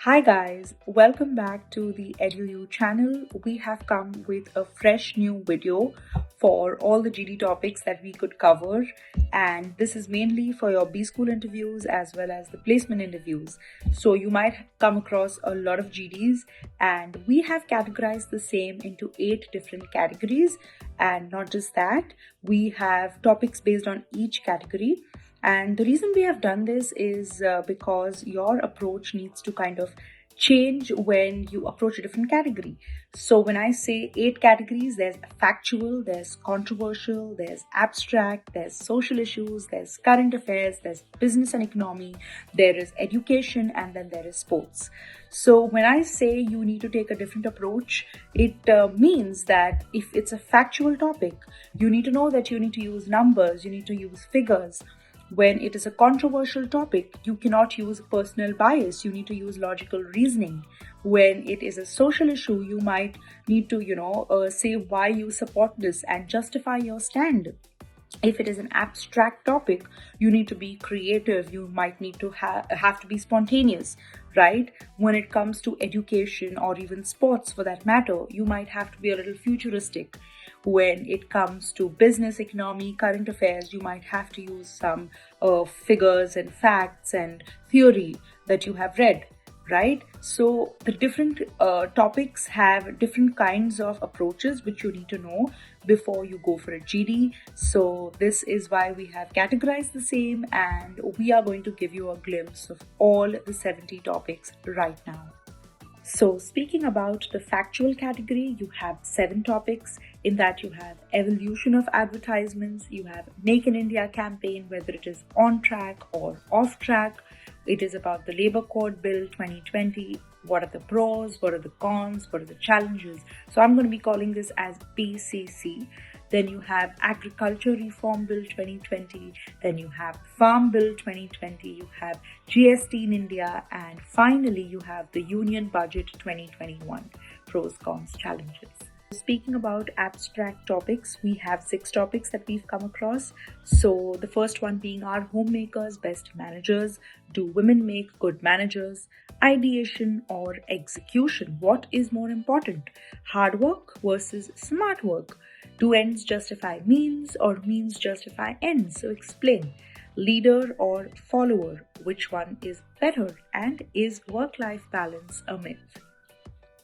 Hi guys, welcome back to the EduYou channel. We have come with a fresh new video for all the GD topics that we could cover, and this is mainly for your B school interviews as well as the placement interviews. So you might come across a lot of GDs, and we have categorized the same into 8 different categories. And not just that, we have topics based on each category. And the reason we have done this is because your approach needs to kind of change when you approach a different category. So when I say 8 categories, there's factual, there's controversial, there's abstract, there's social issues, there's current affairs, there's business and economy, there is education, and then there is sports. So when I say you need to take a different approach, it means that if it's a factual topic, you need to know that you need to use numbers, you need to use figures. When it is a controversial topic, you cannot use personal bias. You need to use logical reasoning. When it is a social issue, you might need to, say why you support this and justify your stand. If it is an abstract topic, you need to be creative. You might need to have to be spontaneous, right? When it comes to education or even sports for that matter, you might have to be a little futuristic. When it comes to business, economy, current affairs, you might have to use some figures and facts and theory that you have read, right? So the different topics have different kinds of approaches which you need to know before you go for a GD. So this is why we have categorized the same, and we are going to give you a glimpse of all the 70 topics right now. So speaking about the factual category, you have 7 topics. In that you have evolution of advertisements, you have Make in India campaign, whether it is on track or off track. It is about the Labour Code Bill 2020. What are the pros? What are the cons? What are the challenges? So I'm going to be calling this as PCC. Then you have Agriculture Reform Bill 2020. Then you have Farm Bill 2020. You have GST in India. And finally, you have the Union Budget 2021. Pros, cons, challenges. Speaking about abstract topics, we have 6 topics that we've come across. So the first one being Are homemakers best managers? Do women make good managers? Ideation or execution? What is more important? Hard work versus smart work? Do ends justify means or means justify ends? So explain. Leader or follower? Which one is better? And is work-life balance a myth?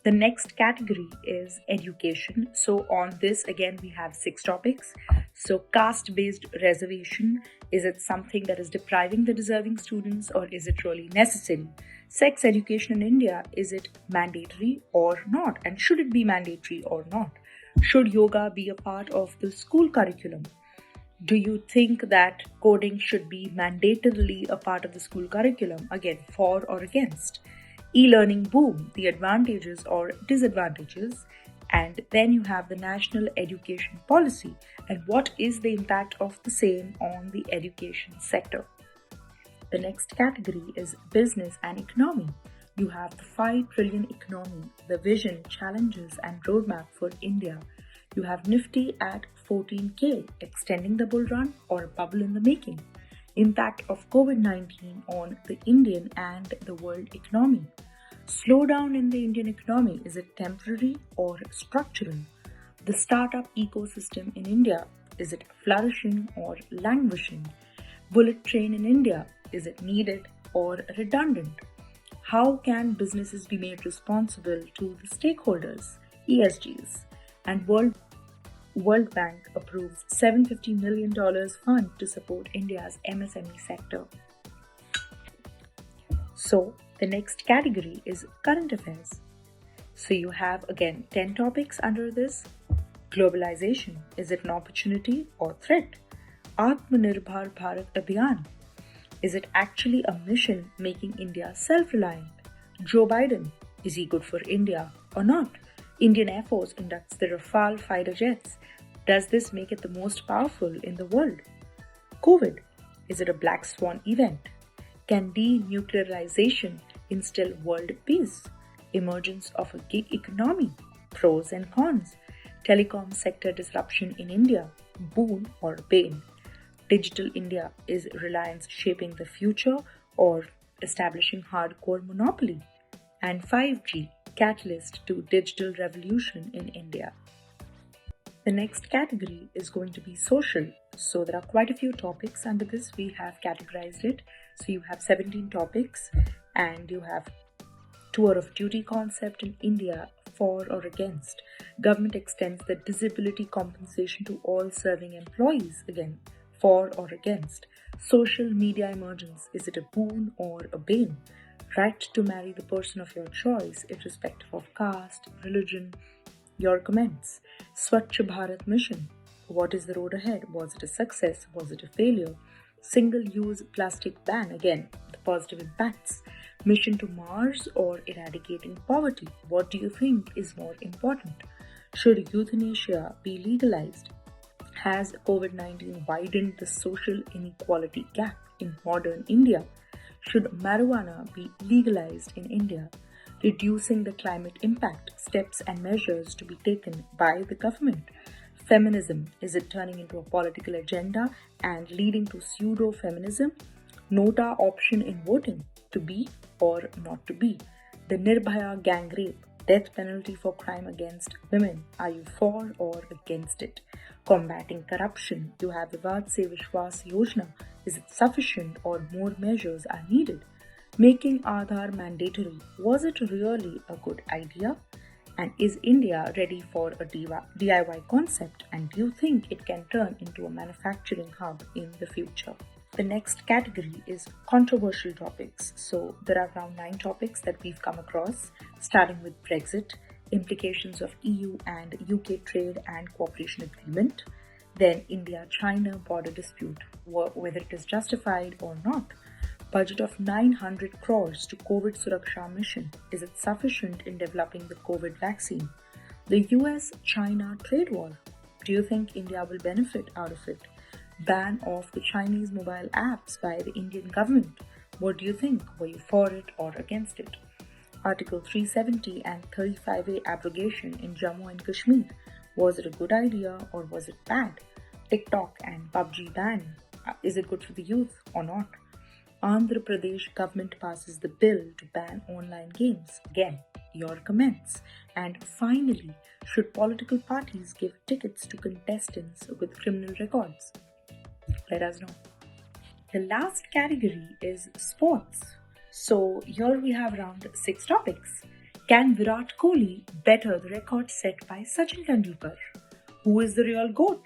The next category is education. So on this, again, we have 6 topics. So caste-based reservation, is it something that is depriving the deserving students, or is it really necessary? Sex education in India, is it mandatory or not? And should it be mandatory or not? Should yoga be a part of the school curriculum? Do you think that coding should be mandatorily a part of the school curriculum? Again, for or against? E-learning boom, the advantages or disadvantages. And then you have the national education policy and what is the impact of the same on the education sector. The next category is business and economy. You have the 5 trillion economy, the vision, challenges and roadmap for India. You have Nifty at 14K, extending the bull run or a bubble in the making. Impact of COVID-19 on the Indian and the world economy. Slowdown in the Indian economy, is it temporary or structural? The startup ecosystem in India, is it flourishing or languishing? Bullet train in India, is it needed or redundant? How can businesses be made responsible to the stakeholders, ESGs? And World Bank approves $750 million fund to support India's MSME sector. So the next category is current affairs. So you have again 10 topics under this. Globalization, is it an opportunity or threat? Atmanirbhar Bharat Abhiyan, is it actually a mission making India self-reliant? Joe Biden, is he good for India or not? Indian Air Force conducts the Rafale fighter jets. Does this make it the most powerful in the world? COVID, is it a black swan event? Can denuclearization instill world peace? Emergence of a gig economy, pros and cons. Telecom sector disruption in India, boon or bane. Digital India, is Reliance shaping the future or establishing hardcore monopoly? and 5G, catalyst to digital revolution in India. The next category is going to be social. So there are quite a few topics under this. We have categorized it. So you have 17 topics and you have tour of duty concept in India, for or against. Government extends the disability compensation to all serving employees, again, for or against. Social media emergence, is it a boon or a bane? Right to marry the person of your choice, irrespective of caste, religion. Your comments. Swachh Bharat mission. What is the road ahead? Was it a success? Was it a failure? Single-use plastic ban. Again, the positive impacts. Mission to Mars or eradicating poverty? What do you think is more important? Should euthanasia be legalized? Has COVID-19 widened the social inequality gap in modern India? Should marijuana be legalized in India? Reducing the climate impact, steps and measures to be taken by the government. Feminism, is it turning into a political agenda and leading to pseudo-feminism? Nota option in voting, to be or not to be. The Nirbhaya gang rape, death penalty for crime against women. Are you for or against it? Combating corruption, you have Vivad Se Vishwas Yojana. Is it sufficient or more measures are needed? Making Aadhaar mandatory, was it really a good idea? And is India ready for a DIY concept? And do you think it can turn into a manufacturing hub in the future? The next category is controversial topics. So there are around 9 topics that we've come across, starting with Brexit, implications of EU and UK trade and cooperation agreement, then India-China border dispute, whether it is justified or not. Budget of 900 crores to COVID Suraksha mission. Is it sufficient in developing the COVID vaccine? The US-China trade war. Do you think India will benefit out of it? Ban of the Chinese mobile apps by the Indian government. What do you think? Were you for it or against it? Article 370 and 35A abrogation in Jammu and Kashmir. Was it a good idea or was it bad? TikTok and PUBG ban. Is it good for the youth or not? Andhra Pradesh government passes the bill to ban online games. Again, your comments. And finally, should political parties give tickets to contestants with criminal records? Let us know. The last category is sports. So here we have around 6 topics. Can Virat Kohli better the record set by Sachin Tendulkar? Who is the real GOAT?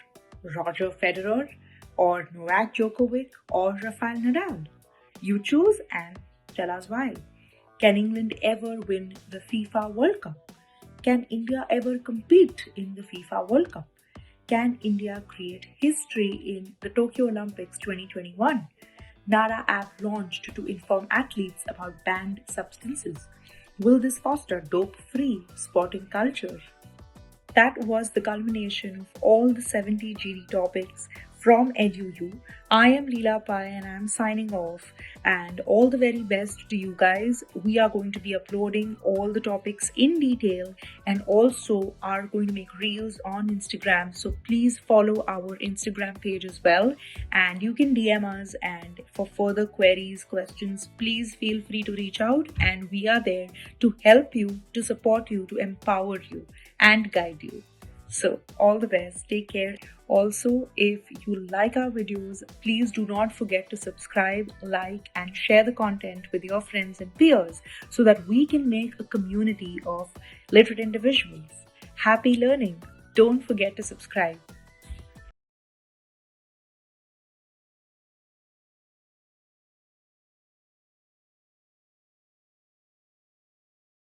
Roger Federer or Novak Djokovic or Rafael Nadal? You choose and tell us why. Can England ever win the FIFA World Cup? Can India ever compete in the FIFA World Cup? Can India create history in the Tokyo Olympics 2021? NARA app launched to inform athletes about banned substances. Will this foster dope-free sporting culture? That was the culmination of all the 70 GD topics from EduYou. I am Leela Pai and I am signing off, and all the very best to you guys. We are going to be uploading all the topics in detail and also are going to make reels on Instagram. So please follow our Instagram page as well, and you can DM us, and for further queries, questions, please feel free to reach out, and we are there to help you, to support you, to empower you and guide you. So all the best, take care. Also, if you like our videos, please do not forget to subscribe, like and share the content with your friends and peers so that we can make a community of literate individuals. Happy learning! Don't forget to subscribe.